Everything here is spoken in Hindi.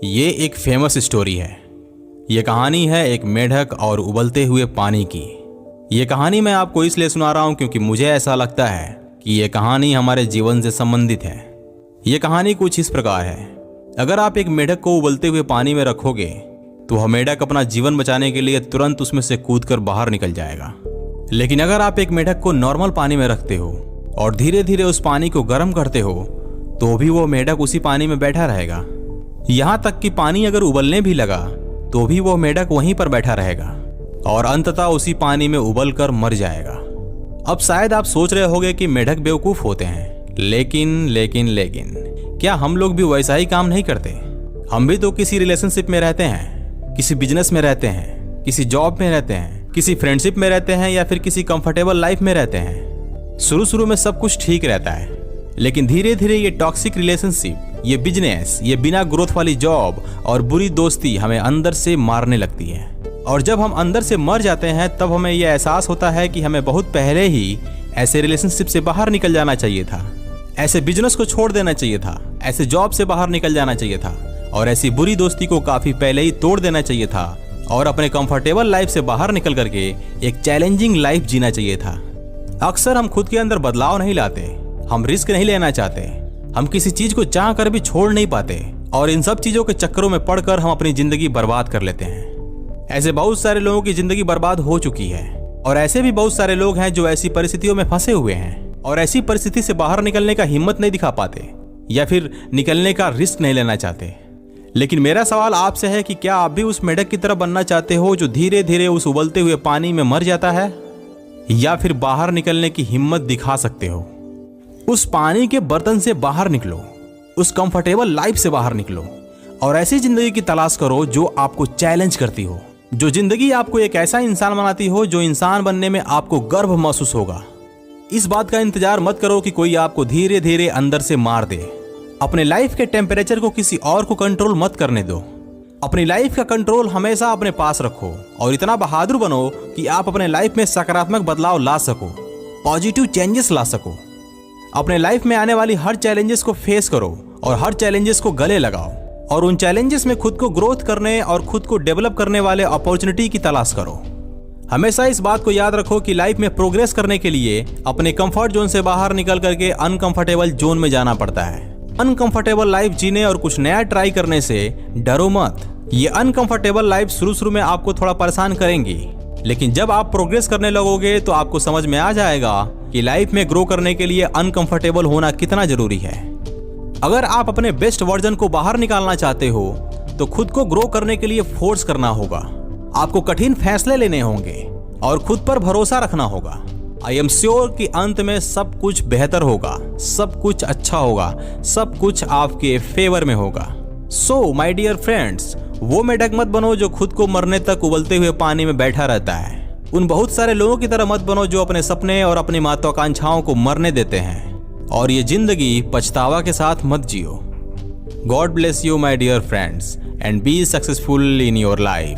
ये एक फेमस स्टोरी है। ये कहानी है एक मेढक और उबलते हुए पानी की। ये कहानी मैं आपको इसलिए सुना रहा हूँ क्योंकि मुझे ऐसा लगता है कि ये कहानी हमारे जीवन से संबंधित है। ये कहानी कुछ इस प्रकार है। अगर आप एक मेढक को उबलते हुए पानी में रखोगे तो वह मेढक अपना जीवन बचाने के लिए तुरंत उसमें से कूदकर बाहर निकल जाएगा। लेकिन अगर आप एक मेढक को नॉर्मल पानी में रखते हो और धीरे धीरे उस पानी को गर्म करते हो तो भी वो मेढक उसी पानी में बैठा रहेगा। यहाँ तक कि पानी अगर उबलने भी लगा तो भी वो मेढक वहीं पर बैठा रहेगा और अंततः उसी पानी में उबल कर मर जाएगा। अब शायद आप सोच रहे होंगे कि मेढक बेवकूफ होते हैं, लेकिन क्या हम लोग भी वैसा ही काम नहीं करते? हम भी तो किसी रिलेशनशिप में रहते हैं, किसी बिजनेस में रहते हैं, किसी जॉब में रहते हैं, किसी फ्रेंडशिप में रहते हैं या फिर किसी कंफर्टेबल लाइफ में रहते हैं। शुरू में सब कुछ ठीक रहता है, लेकिन धीरे धीरे ये टॉक्सिक रिलेशनशिप, ये बिजनेस, ये बिना ग्रोथ वाली जॉब और बुरी दोस्ती हमें अंदर से मारने लगती है। और जब हम अंदर से मर जाते हैं तब हमें यह एहसास होता है कि हमें बहुत पहले ही ऐसे रिलेशनशिप से बाहर निकल जाना चाहिए था, ऐसे बिजनेस को छोड़ देना चाहिए था, ऐसे जॉब से बाहर निकल जाना चाहिए था और ऐसी बुरी दोस्ती को काफी पहले ही तोड़ देना चाहिए था और अपने कंफर्टेबल लाइफ से बाहर निकल करके एक चैलेंजिंग लाइफ जीना चाहिए था। अक्सर हम खुद के अंदर बदलाव नहीं लाते, हम रिस्क नहीं लेना चाहते, हम किसी चीज को चाह कर भी छोड़ नहीं पाते और इन सब चीजों के चक्करों में पड़कर हम अपनी जिंदगी बर्बाद कर लेते हैं। ऐसे बहुत सारे लोगों की जिंदगी बर्बाद हो चुकी है और ऐसे भी बहुत सारे लोग हैं जो ऐसी परिस्थितियों में फंसे हुए हैं और ऐसी परिस्थिति से बाहर निकलने का हिम्मत नहीं दिखा पाते या फिर निकलने का रिस्क नहीं लेना चाहते। लेकिन मेरा सवाल आपसे है कि क्या आप भी उस मेढक की तरह बनना चाहते हो जो धीरे धीरे उस उबलते हुए पानी में मर जाता है, या फिर बाहर निकलने की हिम्मत दिखा सकते हो? उस पानी के बर्तन से बाहर निकलो, उस कंफर्टेबल लाइफ से बाहर निकलो और ऐसी जिंदगी की तलाश करो जो आपको चैलेंज करती हो, जो जिंदगी आपको एक ऐसा इंसान बनाती हो जो इंसान बनने में आपको गर्व महसूस होगा। इस बात का इंतजार मत करो कि कोई आपको धीरे धीरे अंदर से मार दे। अपने लाइफ के टेम्परेचर को किसी और को कंट्रोल मत करने दो। अपनी लाइफ का कंट्रोल हमेशा अपने पास रखो और इतना बहादुर बनो कि आप अपने लाइफ में सकारात्मक बदलाव ला सको, पॉजिटिव चेंजेस ला सको। अपने लाइफ में आने वाली हर चैलेंजेस को फेस करो और हर चैलेंजेस को गले लगाओ और उन चैलेंजेस में खुद को ग्रोथ करने और खुद को डेवलप करने वाले अपॉर्चुनिटी की तलाश करो। हमेशा इस बात को याद रखो कि लाइफ में प्रोग्रेस करने के लिए अपने कंफर्ट जोन से बाहर निकल करके अनकंफर्टेबल जोन में जाना पड़ता है। अनकंफर्टेबल लाइफ जीने और कुछ नया ट्राई करने से डरो मत। ये अनकंफर्टेबल लाइफ शुरू में आपको थोड़ा परेशान करेंगी, लेकिन जब आप प्रोग्रेस करने लगोगे तो आपको समझ में आ जाएगा कि लाइफ में ग्रो करने के लिए अनकंफर्टेबल होना कितना जरूरी है। अगर आप अपने बेस्ट वर्जन को बाहर निकालना चाहते हो तो खुद को ग्रो करने के लिए फोर्स करना होगा। आपको कठिन फैसले लेने होंगे और खुद पर भरोसा रखना होगा। आई एम श्योर कि अंत में सब कुछ बेहतर होगा, सब कुछ अच्छा होगा, सब कुछ आपके फेवर में होगा। सो माय डियर फ्रेंड्स, वो मेढक मत बनो जो खुद को मरने तक उबलते हुए पानी में बैठा रहता है। उन बहुत सारे लोगों की तरह मत बनो जो अपने सपने और अपनी महत्वाकांक्षाओं को मरने देते हैं और ये जिंदगी पछतावा के साथ मत जियो। God bless you my dear friends and be successful in your life.